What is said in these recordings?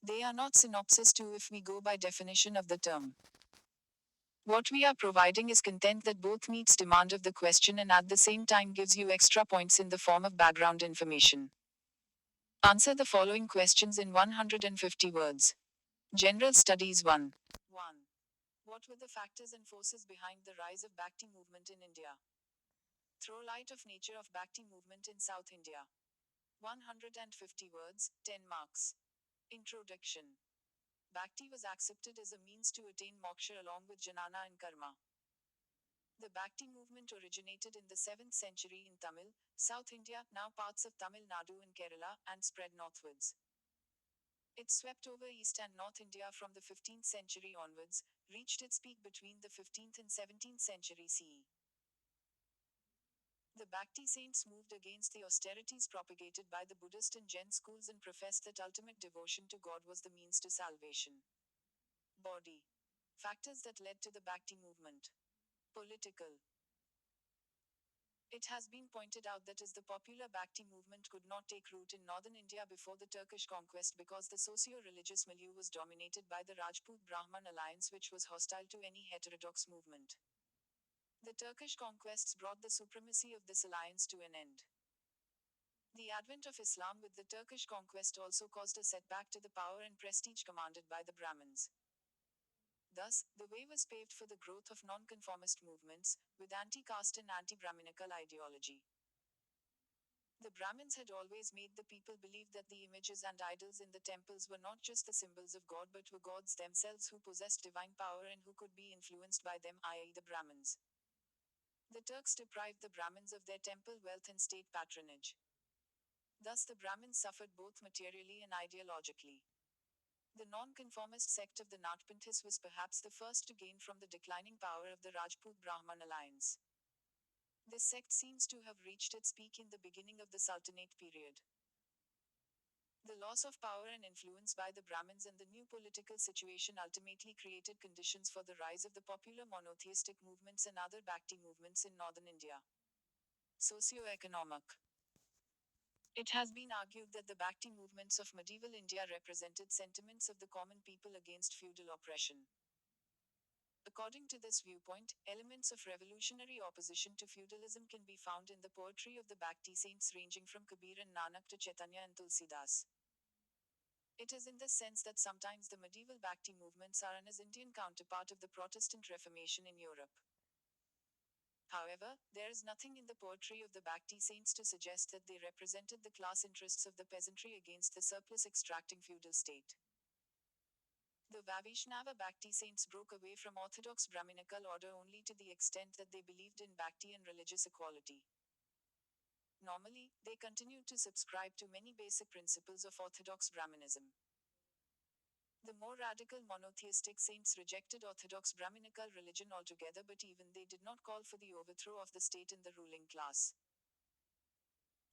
They are not synopsis too if we go by definition of the term. What we are providing is content that both meets demand of the question and at the same time gives you extra points in the form of background information. Answer the following questions in 150 words. General Studies 1. 1. What were the factors and forces behind the rise of Bhakti movement in India? Throw light of nature of Bhakti movement in South India. 150 words, 10 marks. Introduction. Bhakti was accepted as a means to attain moksha along with jnana and karma. The Bhakti movement originated in the 7th century in Tamil, South India, now parts of Tamil Nadu and Kerala, and spread northwards. It swept over East and North India from the 15th century onwards, reached its peak between the 15th and 17th century CE. The Bhakti saints moved against the austerities propagated by the Buddhist and Jain schools and professed that ultimate devotion to God was the means to salvation. Body. Factors that led to the Bhakti movement. Political. It has been pointed out that as the popular Bhakti movement could not take root in northern India before the Turkish conquest because the socio-religious milieu was dominated by the Rajput-Brahman alliance which was hostile to any heterodox movement. The Turkish conquests brought the supremacy of this alliance to an end. The advent of Islam with the Turkish conquest also caused a setback to the power and prestige commanded by the Brahmins. Thus, the way was paved for the growth of nonconformist movements, with anti-caste and anti-Brahminical ideology. The Brahmins had always made the people believe that the images and idols in the temples were not just the symbols of God but were gods themselves who possessed divine power and who could be influenced by them, i.e., the Brahmins. The Turks deprived the Brahmins of their temple wealth and state patronage. Thus, the Brahmins suffered both materially and ideologically. The nonconformist sect of the Natpanthis was perhaps the first to gain from the declining power of the Rajput-Brahman alliance. This sect seems to have reached its peak in the beginning of the Sultanate period. The loss of power and influence by the Brahmins and the new political situation ultimately created conditions for the rise of the popular monotheistic movements and other Bhakti movements in northern India. Socioeconomic. It has been argued that the Bhakti movements of medieval India represented sentiments of the common people against feudal oppression. According to this viewpoint, elements of revolutionary opposition to feudalism can be found in the poetry of the Bhakti saints ranging from Kabir and Nanak to Chaitanya and Tulsidas. It is in this sense that sometimes the medieval Bhakti movements are an Indian counterpart of the Protestant Reformation in Europe. However, there is nothing in the poetry of the Bhakti saints to suggest that they represented the class interests of the peasantry against the surplus extracting feudal state. The Vaishnava Bhakti saints broke away from orthodox Brahminical order only to the extent that they believed in Bhakti and religious equality. Normally, they continued to subscribe to many basic principles of orthodox Brahmanism. The more radical monotheistic saints rejected orthodox Brahminical religion altogether, but even they did not call for the overthrow of the state and the ruling class.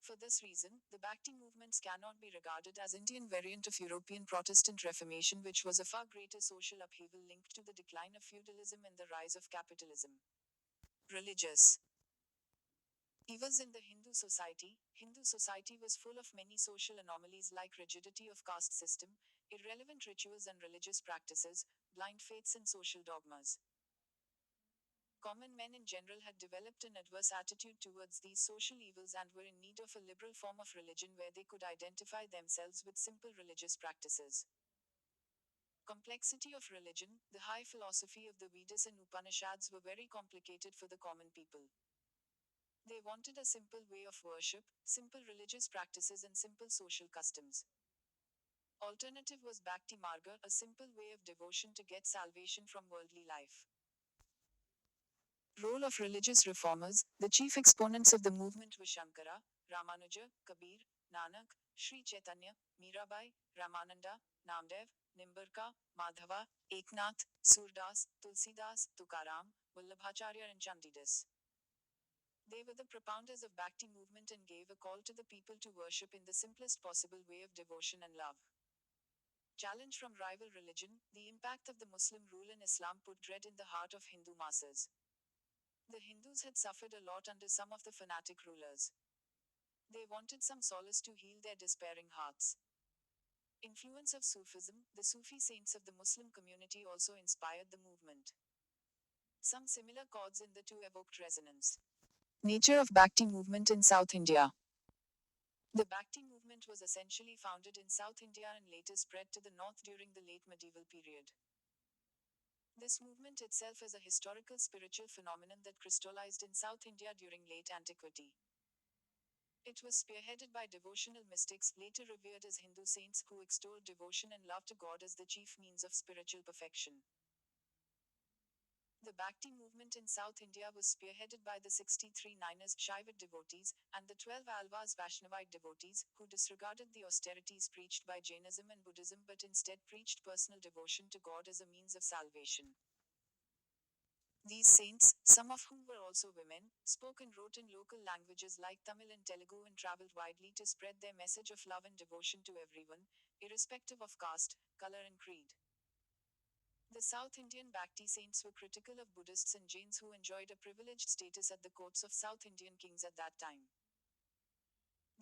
For this reason, the Bhakti movements cannot be regarded as Indian variant of European Protestant Reformation, which was a far greater social upheaval linked to the decline of feudalism and the rise of capitalism. Religious evils in the Hindu society. Hindu society was full of many social anomalies like rigidity of caste system, irrelevant rituals and religious practices, blind faiths and social dogmas. Common men in general had developed an adverse attitude towards these social evils and were in need of a liberal form of religion where they could identify themselves with simple religious practices. Complexity of religion. The high philosophy of the Vedas and Upanishads were very complicated for the common people. They wanted a simple way of worship, simple religious practices and simple social customs. Alternative was Bhakti Marga, a simple way of devotion to get salvation from worldly life. Role of religious reformers. The chief exponents of the movement were Shankara, Ramanuja, Kabir, Nanak, Sri Chaitanya, Mirabai, Ramananda, Namdev, Nimbarka, Madhava, Eknath, Surdas, Tulsidas, Tukaram, Wallabhacharya and Chandidas. They were the propounders of Bhakti movement and gave a call to the people to worship in the simplest possible way of devotion and love. Challenge from rival religion. The impact of the Muslim rule in Islam put dread in the heart of Hindu masses. The Hindus had suffered a lot under some of the fanatic rulers. They wanted some solace to heal their despairing hearts. Influence of Sufism. The Sufi saints of the Muslim community also inspired the movement. Some similar chords in the two evoked resonance. Nature of Bhakti movement in South India. The Bhakti movement was essentially founded in South India and later spread to the north during the late medieval period. This movement itself is a historical spiritual phenomenon that crystallized in South India during late antiquity. It was spearheaded by devotional mystics, later revered as Hindu saints, who extolled devotion and love to God as the chief means of spiritual perfection. The Bhakti movement in South India was spearheaded by the 63 Ninas Shaivite devotees and the 12 Alvas Vaishnavite devotees, who disregarded the austerities preached by Jainism and Buddhism but instead preached personal devotion to God as a means of salvation. These saints, some of whom were also women, spoke and wrote in local languages like Tamil and Telugu and traveled widely to spread their message of love and devotion to everyone, irrespective of caste, color, and creed. The South Indian Bhakti saints were critical of Buddhists and Jains who enjoyed a privileged status at the courts of South Indian kings at that time.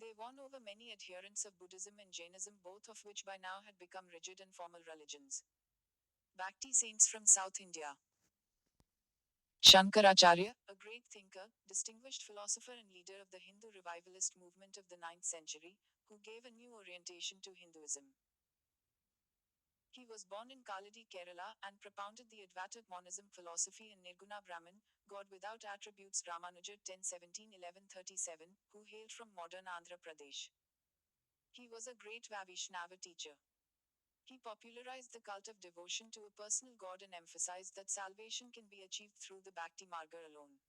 They won over many adherents of Buddhism and Jainism, both of which by now had become rigid and formal religions. Bhakti saints from South India. Shankaracharya, a great thinker, distinguished philosopher and leader of the Hindu revivalist movement of the 9th century, who gave a new orientation to Hinduism. He was born in Kaladi, Kerala, and propounded the Advaita monism philosophy in Nirguna Brahman, God without attributes Ramanuja 1017-1137, who hailed from modern Andhra Pradesh. He was a great Vaishnava teacher. He popularized the cult of devotion to a personal God and emphasized that salvation can be achieved through the Bhakti Marga alone.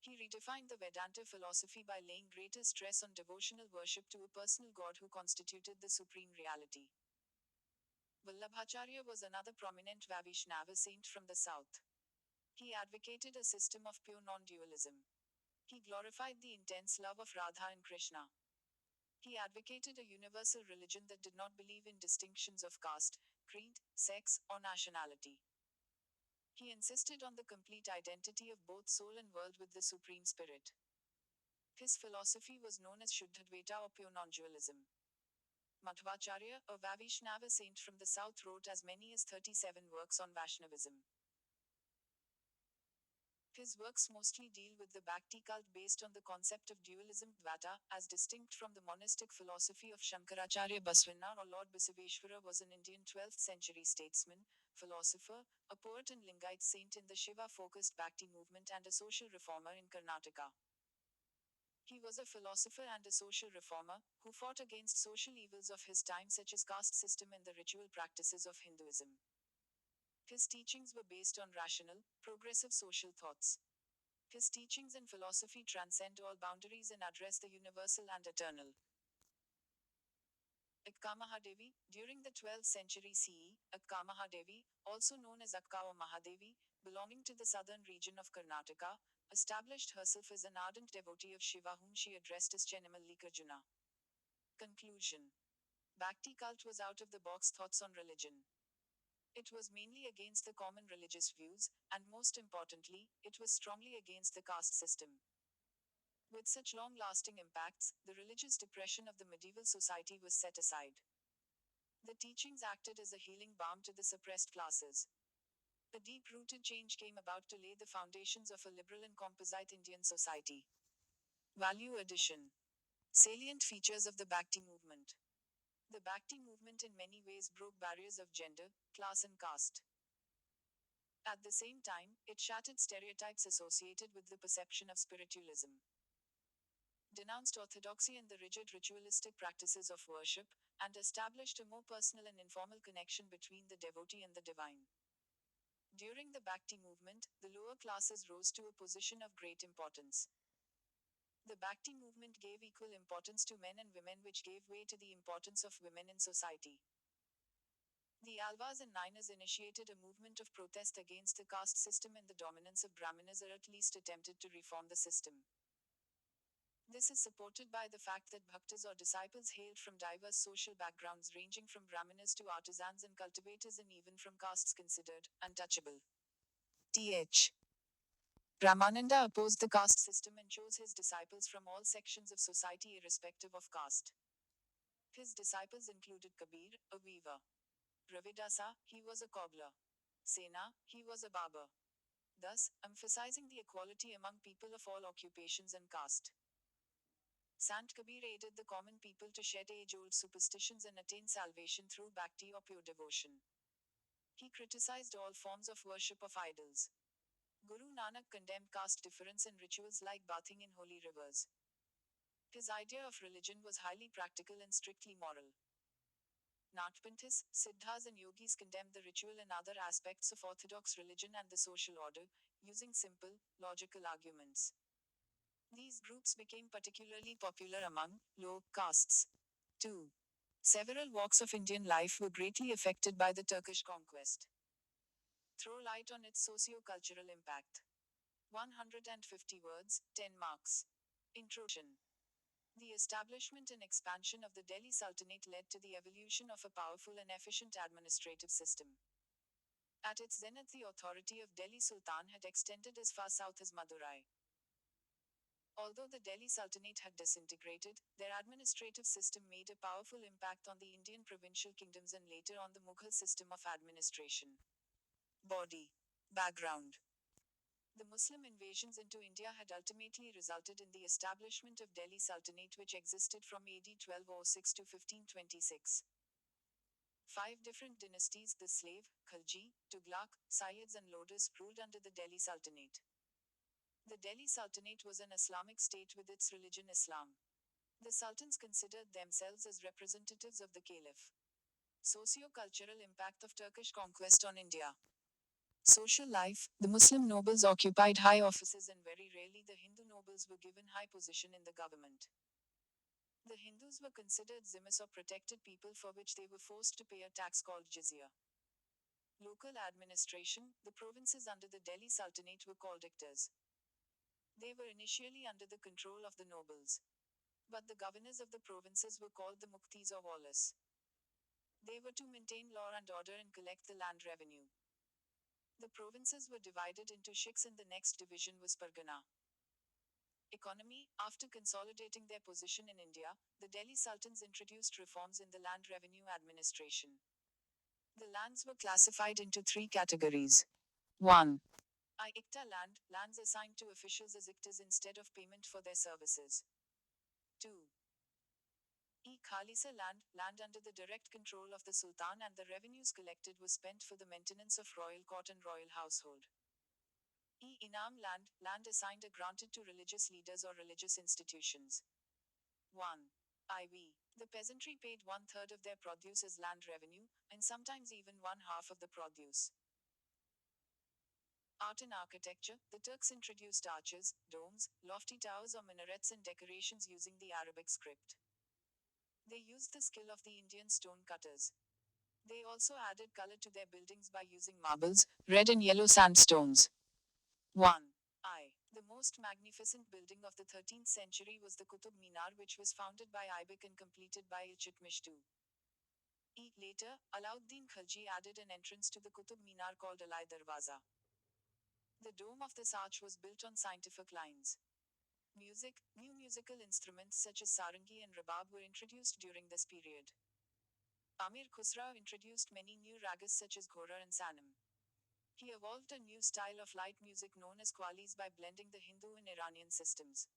He redefined the Vedanta philosophy by laying greater stress on devotional worship to a personal God who constituted the supreme reality. Wallabhacharya was another prominent Vaishnava saint from the south. He advocated a system of pure non-dualism. He glorified the intense love of Radha and Krishna. He advocated a universal religion that did not believe in distinctions of caste, creed, sex, or nationality. He insisted on the complete identity of both soul and world with the Supreme Spirit. His philosophy was known as Shuddhadvaita or pure non-dualism. Madhvacharya, a Vaishnava saint from the south, wrote as many as 37 works on Vaishnavism. His works mostly deal with the Bhakti cult based on the concept of dualism Dvaita, as distinct from the monistic philosophy of Shankaracharya. Basavana or Lord Basaveshwara was an Indian 12th century statesman, philosopher, a poet and Lingayat saint in the Shiva-focused Bhakti movement and a social reformer in Karnataka. He was a philosopher and a social reformer, who fought against social evils of his time such as caste system and the ritual practices of Hinduism. His teachings were based on rational, progressive social thoughts. His teachings and philosophy transcend all boundaries and address the universal and eternal. Akka Mahadevi, during the 12th century CE, Akka Mahadevi, also known as Akka or Mahadevi, belonging to the southern region of Karnataka, established herself as an ardent devotee of Shiva whom she addressed as Chenamallikarjuna. Conclusion. Bhakti cult was out of the box thoughts on religion. It was mainly against the common religious views, and most importantly, it was strongly against the caste system. With such long lasting impacts, the religious depression of the medieval society was set aside. The teachings acted as a healing balm to the suppressed classes. A deep rooted change came about to lay the foundations of a liberal and composite Indian society. Value addition. Salient features of the Bhakti movement. The Bhakti movement in many ways broke barriers of gender, class, and caste. At the same time, it shattered stereotypes associated with the perception of spiritualism, denounced orthodoxy and the rigid ritualistic practices of worship, and established a more personal and informal connection between the devotee and the divine. During the Bhakti movement, the lower classes rose to a position of great importance. The Bhakti movement gave equal importance to men and women, which gave way to the importance of women in society. The Alvas and Ninas initiated a movement of protest against the caste system and the dominance of Brahmanas, or at least attempted to reform the system. This is supported by the fact that bhaktas or disciples hailed from diverse social backgrounds ranging from Brahmanas to artisans and cultivators, and even from castes considered untouchable. Th. Ramananda opposed the caste system and chose his disciples from all sections of society irrespective of caste. His disciples included Kabir, a weaver; Ravidasa, he was a cobbler; Sena, he was a barber, thus emphasizing the equality among people of all occupations and caste. Sant Kabir aided the common people to shed age-old superstitions and attain salvation through bhakti or pure devotion. He criticized all forms of worship of idols. Guru Nanak condemned caste difference in rituals like bathing in holy rivers. His idea of religion was highly practical and strictly moral. Natpanthis, Siddhas and Yogis condemned the ritual and other aspects of orthodox religion and the social order, using simple, logical arguments. These groups became particularly popular among low castes. 2. Several walks of Indian life were greatly affected by the Turkish conquest. Throw light on its socio-cultural impact. 150 words, 10 marks. Introduction. The establishment and expansion of the Delhi Sultanate led to the evolution of a powerful and efficient administrative system. At its zenith, the authority of Delhi Sultan had extended as far south as Madurai. Although the Delhi Sultanate had disintegrated, their administrative system made a powerful impact on the Indian provincial kingdoms and later on the Mughal system of administration. Body. Background. The Muslim invasions into India had ultimately resulted in the establishment of Delhi Sultanate, which existed from AD 1206 to 1526. 5 different dynasties, the Slave, Khalji, Tughlaq, Sayyids and Lodis, ruled under the Delhi Sultanate. The Delhi Sultanate was an Islamic state with its religion Islam. The sultans considered themselves as representatives of the caliph. Socio-cultural impact of Turkish conquest on India. Social life. The Muslim nobles occupied high offices and very rarely the Hindu nobles were given high position in the government. The Hindus were considered zimmis or protected people for which they were forced to pay a tax called jizya. Local administration. The provinces under the Delhi Sultanate were called dictors. They were initially under the control of the nobles. But the governors of the provinces were called the muktis or wallahs. They were to maintain law and order and collect the land revenue. The provinces were divided into shiks and the next division was Pargana. Economy. After consolidating their position in India, the Delhi Sultans introduced reforms in the land revenue administration. The lands were classified into 3 categories. 1. Ikta land, lands assigned to officials as iktas instead of payment for their services. 2. Khalisa land, land under the direct control of the Sultan and the revenues collected was spent for the maintenance of royal court and royal household. Inam land, land assigned or granted to religious leaders or religious institutions. 1. IV. The peasantry paid 1/3 of their produce as land revenue, and sometimes even 1/2 of the produce. Art and architecture. The Turks introduced arches, domes, lofty towers or minarets and decorations using the Arabic script. They used the skill of the Indian stone cutters. They also added color to their buildings by using marbles, red and yellow sandstones. 1. The most magnificent building of the 13th century was the Qutub Minar, which was founded by Aibak and completed by Iltutmish II. Later, Alauddin Khilji added an entrance to the Qutub Minar called Alai Darwaza. The dome of this arch was built on scientific lines. Music. New musical instruments such as sarangi and rabab were introduced during this period. Amir Khusrau introduced many new ragas such as Ghora and Sanam. He evolved a new style of light music known as qawwalis by blending the Hindu and Iranian systems.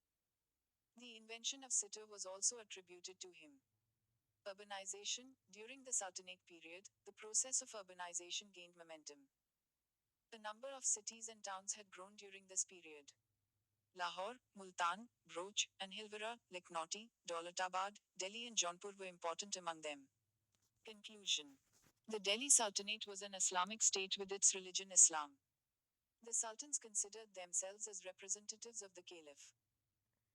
The invention of sitar was also attributed to him. Urbanization. During the Sultanate period, the process of urbanization gained momentum. The number of cities and towns had grown during this period. Lahore, Multan, Broch, and Hilvara, Likhnauti, Daulatabad, Delhi and Jaunpur were important among them. Conclusion. The Delhi Sultanate was an Islamic state with its religion Islam. The sultans considered themselves as representatives of the caliph.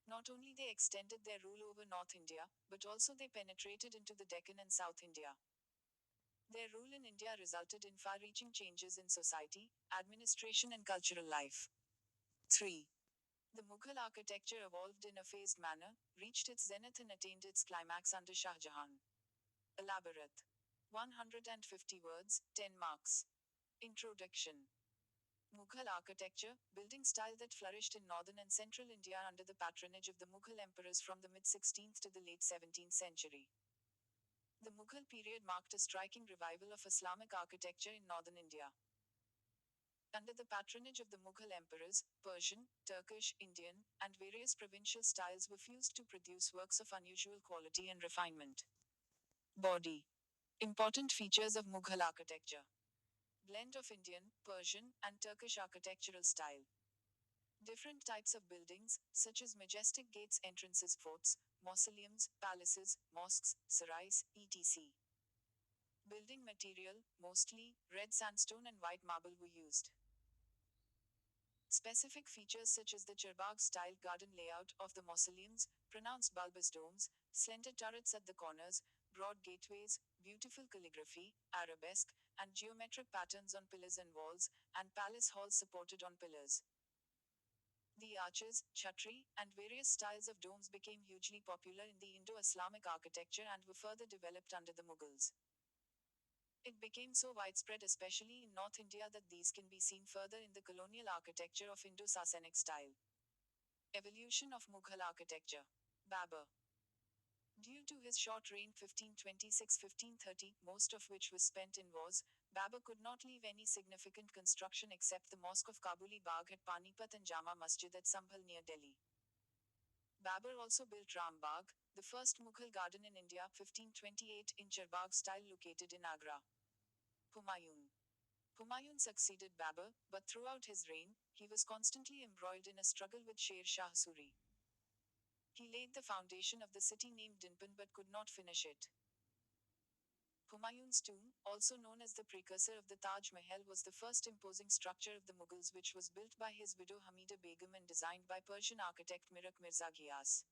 Not only they extended their rule over North India, but also they penetrated into the Deccan and South India. Their rule in India resulted in far-reaching changes in society, administration and cultural life. 3. The Mughal architecture evolved in a phased manner, reached its zenith and attained its climax under Shah Jahan. Elaborate. 150 words, 10 marks. Introduction. Mughal architecture, building style that flourished in northern and central India under the patronage of the Mughal emperors from the mid-16th to the late 17th century. The Mughal period marked a striking revival of Islamic architecture in northern India. Under the patronage of the Mughal emperors, Persian, Turkish, Indian, and various provincial styles were fused to produce works of unusual quality and refinement. Body. Important features of Mughal architecture. Blend of Indian, Persian, and Turkish architectural style. Different types of buildings, such as majestic gates, entrances, forts, mausoleums, palaces, mosques, sarais, etc. Building material, mostly, red sandstone and white marble were used. Specific features such as the Charbagh-style garden layout of the mausoleums, pronounced bulbous domes, slender turrets at the corners, broad gateways, beautiful calligraphy, arabesque, and geometric patterns on pillars and walls, and palace halls supported on pillars. The arches, chhatri, and various styles of domes became hugely popular in the Indo-Islamic architecture and were further developed under the Mughals. It became so widespread, especially in North India, that these can be seen further in the colonial architecture of Indo-Sasanic style. Evolution of Mughal architecture. Babur. Due to his short reign 1526-1530, most of which was spent in wars, Babur could not leave any significant construction except the Mosque of Kabuli Bagh at Panipat and Jama Masjid at Sambhal near Delhi. Babur also built Ram Bagh, the first Mughal garden in India, 1528, in Charbagh style located in Agra. Humayun. Humayun succeeded Babur, but throughout his reign, he was constantly embroiled in a struggle with Sher Shah Suri. He laid the foundation of the city named Dinpan but could not finish it. Humayun's tomb, also known as the precursor of the Taj Mahal, was the first imposing structure of the Mughals, which was built by his widow Hamida Begum and designed by Persian architect Mirak Mirza Ghiyas.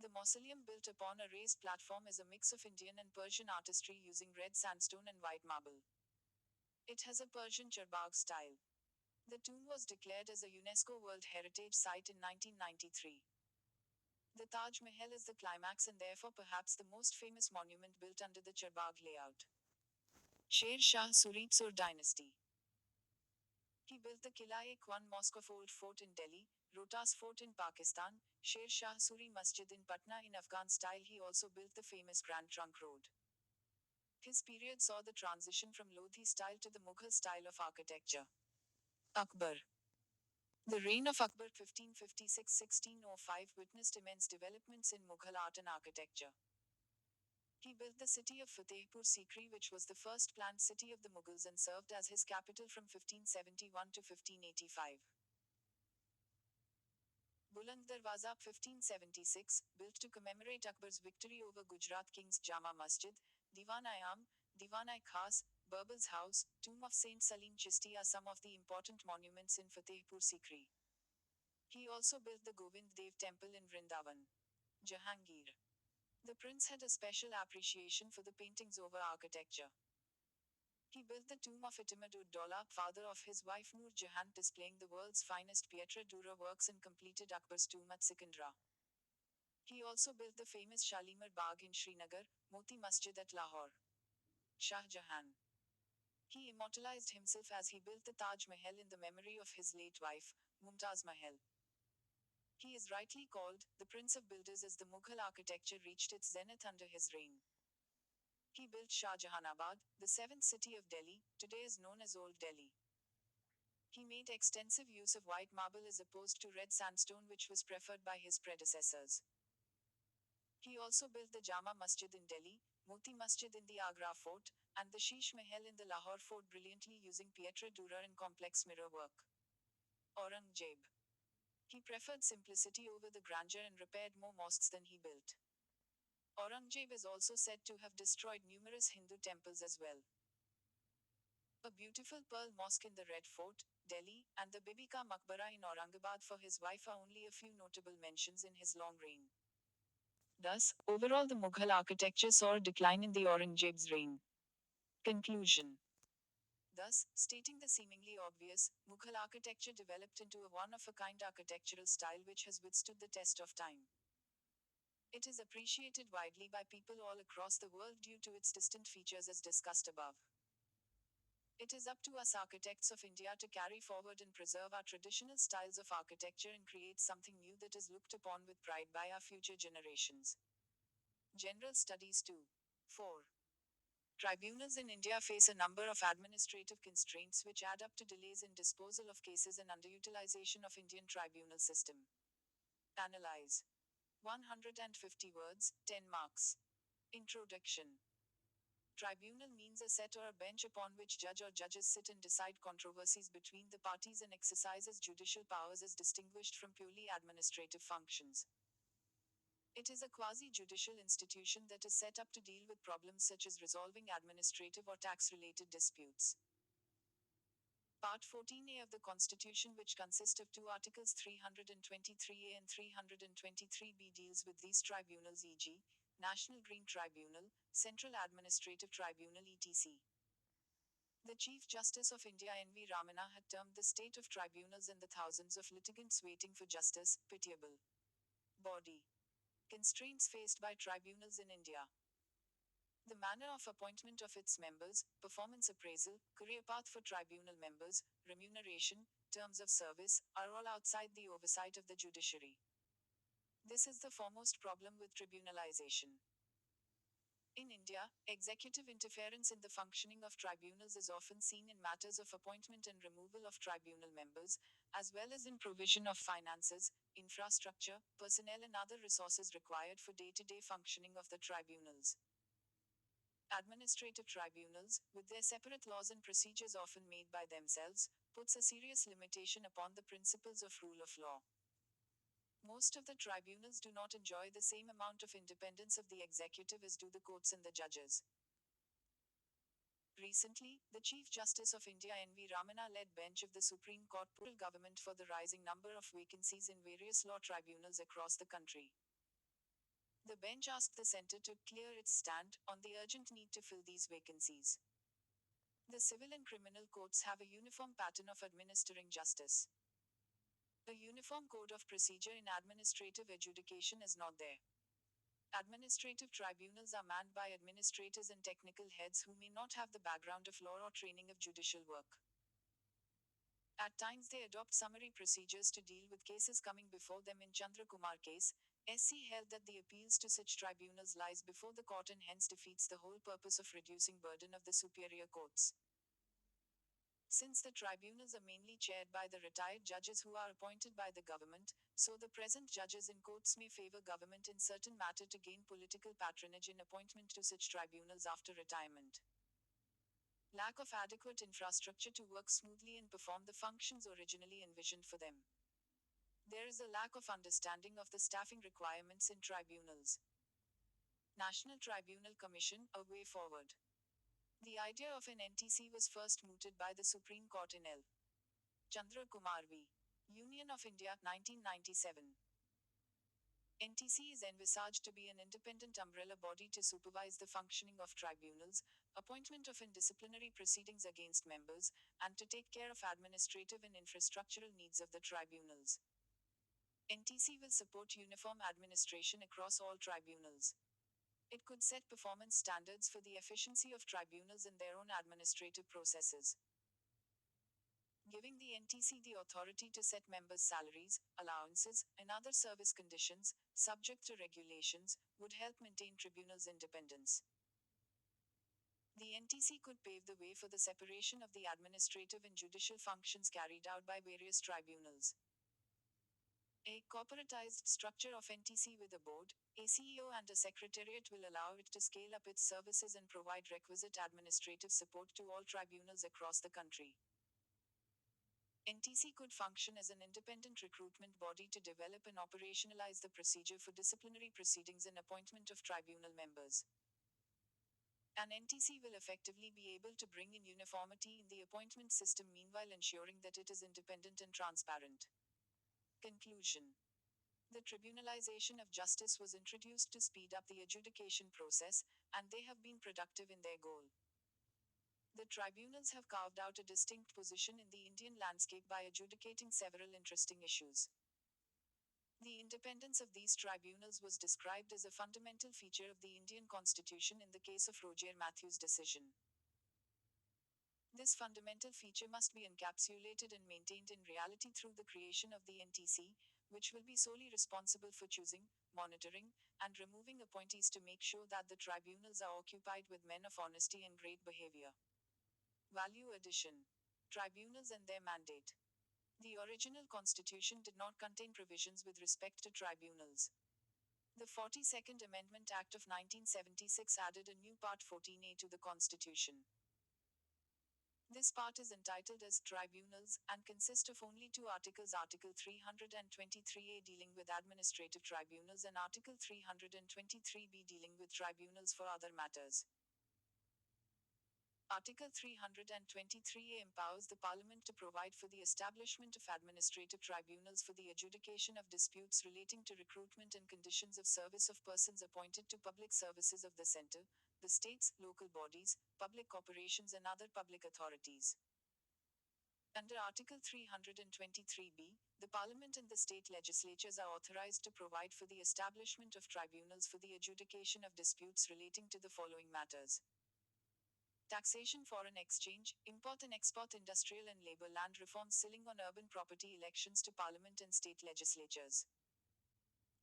The mausoleum, built upon a raised platform, is a mix of Indian and Persian artistry using red sandstone and white marble. It has a Persian Charbagh style. The tomb was declared as a UNESCO World Heritage Site in 1993. The Taj Mahal is the climax and therefore perhaps the most famous monument built under the Charbagh layout. Sher Shah Suri dynasty. He built the Qila-e-Kwan Mosque of Old Fort in Delhi, Rohtas Fort in Pakistan, Sher Shah Suri Masjid in Patna in Afghan style. He also built the famous Grand Trunk Road. His period saw the transition from Lodhi style to the Mughal style of architecture. Akbar. The reign of Akbar 1556-1605 witnessed immense developments in Mughal art and architecture. He built the city of Fatehpur Sikri, which was the first planned city of the Mughals and served as his capital from 1571 to 1585. Buland Darwaza 1576, built to commemorate Akbar's victory over Gujarat king's Jama Masjid, Diwan-i-Am, Diwan-i-Khas, Birbal's house, tomb of Saint Salim Chishti are some of the important monuments in Fatehpur Sikri. He also built the Govind Dev temple in Vrindavan. Jahangir. The prince had a special appreciation for the paintings over architecture. He built the tomb of Itimat-ud-Daulah, father of his wife Noor Jahan, displaying the world's finest pietra dura works, and completed Akbar's tomb at Sikandra. He also built the famous Shalimar Bagh in Srinagar, Moti Masjid at Lahore. Shah Jahan. He immortalized himself as he built the Taj Mahal in the memory of his late wife, Mumtaz Mahal. He is rightly called the Prince of Builders, as the Mughal architecture reached its zenith under his reign. He built Shah Jahanabad, the seventh city of Delhi, today is known as Old Delhi. He made extensive use of white marble as opposed to red sandstone, which was preferred by his predecessors. He also built the Jama Masjid in Delhi, Moti Masjid in the Agra fort, and the Sheesh Mahal in the Lahore fort, brilliantly using pietra dura and complex mirror work. Aurangzeb. He preferred simplicity over the grandeur and repaired more mosques than he built. Aurangzeb is also said to have destroyed numerous Hindu temples as well. A beautiful pearl mosque in the Red Fort, Delhi, and the Bibika Maqbara in Aurangabad for his wife are only a few notable mentions in his long reign. Thus, overall the Mughal architecture saw a decline in the Aurangzeb's reign. Conclusion. Thus, stating the seemingly obvious, Mughal architecture developed into a one-of-a-kind architectural style which has withstood the test of time. It is appreciated widely by people all across the world due to its distinct features as discussed above. It is up to us architects of India to carry forward and preserve our traditional styles of architecture and create something new that is looked upon with pride by our future generations. General Studies 2. 4. Tribunals in India face a number of administrative constraints which add up to delays in disposal of cases and underutilization of Indian tribunal system. Analyze. 150 words, 10 marks. Introduction. Tribunal means a set or a bench upon which judge or judges sit and decide controversies between the parties and exercises judicial powers as distinguished from purely administrative functions. It is a quasi-judicial institution that is set up to deal with problems such as resolving administrative or tax-related disputes. Part 14A of the Constitution, which consists of two articles 323A and 323B, deals with these tribunals, e.g., National Green Tribunal, Central Administrative Tribunal, etc. The Chief Justice of India N.V. Ramana had termed the state of tribunals and the thousands of litigants waiting for justice pitiable. Body. Constraints faced by tribunals in India. The manner of appointment of its members, performance appraisal, career path for tribunal members, remuneration, terms of service, are all outside the oversight of the judiciary. This is the foremost problem with tribunalization. In India, executive interference in the functioning of tribunals is often seen in matters of appointment and removal of tribunal members, as well as in provision of finances, infrastructure, personnel, and other resources required for day-to-day functioning of the tribunals. Administrative tribunals, with their separate laws and procedures often made by themselves, puts a serious limitation upon the principles of rule of law. Most of the tribunals do not enjoy the same amount of independence of the executive as do the courts and the judges. Recently, the Chief Justice of India N.V. Ramana led bench of the Supreme Court pulled government for the rising number of vacancies in various law tribunals across the country. The bench asked the centre to clear its stand on the urgent need to fill these vacancies. The civil and criminal courts have a uniform pattern of administering justice. A uniform code of procedure in administrative adjudication is not there. Administrative tribunals are manned by administrators and technical heads who may not have the background of law or training of judicial work. At times they adopt summary procedures to deal with cases coming before them. In Chandra Kumar case, SC held that the appeals to such tribunals lies before the court and hence defeats the whole purpose of reducing burden of the superior courts. Since the tribunals are mainly chaired by the retired judges who are appointed by the government, so the present judges in courts may favor government in certain matter to gain political patronage in appointment to such tribunals after retirement. Lack of adequate infrastructure to work smoothly and perform the functions originally envisioned for them. There is a lack of understanding of the staffing requirements in tribunals. National Tribunal Commission, a way forward. The idea of an NTC was first mooted by the Supreme Court in L. Chandra Kumar v. Union of India, 1997. NTC is envisaged to be an independent umbrella body to supervise the functioning of tribunals, appointment of and disciplinary proceedings against members, and to take care of administrative and infrastructural needs of the tribunals. NTC will support uniform administration across all tribunals. It could set performance standards for the efficiency of tribunals in their own administrative processes. Giving the NTC the authority to set members' salaries, allowances, and other service conditions, subject to regulations, would help maintain tribunals' independence. The NTC could pave the way for the separation of the administrative and judicial functions carried out by various tribunals. A corporatized structure of NTC with a board, a CEO, and a secretariat will allow it to scale up its services and provide requisite administrative support to all tribunals across the country. NTC could function as an independent recruitment body to develop and operationalize the procedure for disciplinary proceedings and appointment of tribunal members. An NTC will effectively be able to bring in uniformity in the appointment system, meanwhile ensuring that it is independent and transparent. Conclusion. The tribunalization of justice was introduced to speed up the adjudication process, and they have been productive in their goal. The tribunals have carved out a distinct position in the Indian landscape by adjudicating several interesting issues. The independence of these tribunals was described as a fundamental feature of the Indian Constitution in the case of Roger Matthew's decision. This fundamental feature must be encapsulated and maintained in reality through the creation of the NTC, which will be solely responsible for choosing, monitoring, and removing appointees to make sure that the tribunals are occupied with men of honesty and great behavior. Value addition. Tribunals and their mandate. The original constitution did not contain provisions with respect to tribunals. The 42nd Amendment Act of 1976 added a new Part 14A to the Constitution. This part is entitled as Tribunals and consists of only two articles: Article 323A dealing with administrative tribunals and Article 323B dealing with tribunals for other matters. Article 323A empowers the Parliament to provide for the establishment of administrative tribunals for the adjudication of disputes relating to recruitment and conditions of service of persons appointed to public services of the centre, the states, local bodies, public corporations, and other public authorities. Under Article 323B, the Parliament and the state legislatures are authorized to provide for the establishment of tribunals for the adjudication of disputes relating to the following matters: taxation, foreign exchange, import and export, industrial and labor, land reforms, sealing on urban property, elections to Parliament and state legislatures.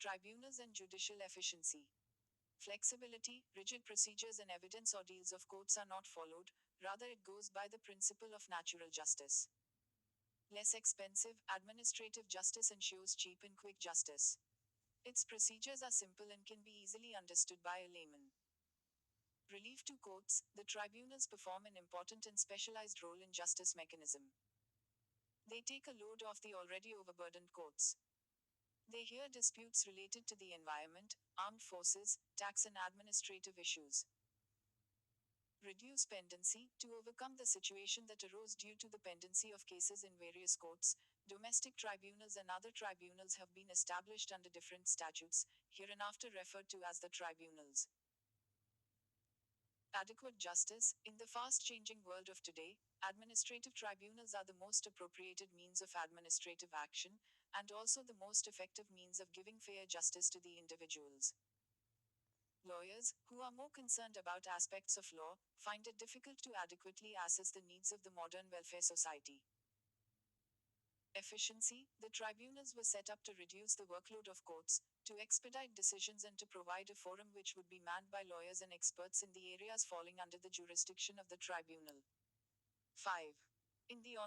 Tribunals and judicial efficiency. Flexibility, rigid procedures and evidence ordeals of courts are not followed, rather it goes by the principle of natural justice. Less expensive, administrative justice ensures cheap and quick justice. Its procedures are simple and can be easily understood by a layman. Relief to courts. The tribunals perform an important and specialized role in justice mechanism. They take a load off the already overburdened courts. They hear disputes related to the environment, armed forces, tax and administrative issues. Reduce pendency. To overcome the situation that arose due to the pendency of cases in various courts, domestic tribunals and other tribunals have been established under different statutes, hereinafter referred to as the tribunals. Adequate justice. In the fast changing world of today, administrative tribunals are the most appropriated means of administrative action, and also the most effective means of giving fair justice to the individuals. Lawyers, who are more concerned about aspects of law, find it difficult to adequately assess the needs of the modern welfare society. Efficiency. The tribunals were set up to reduce the workload of courts, to expedite decisions, and to provide a forum which would be manned by lawyers and experts in the areas falling under the jurisdiction of the tribunal. 5. In the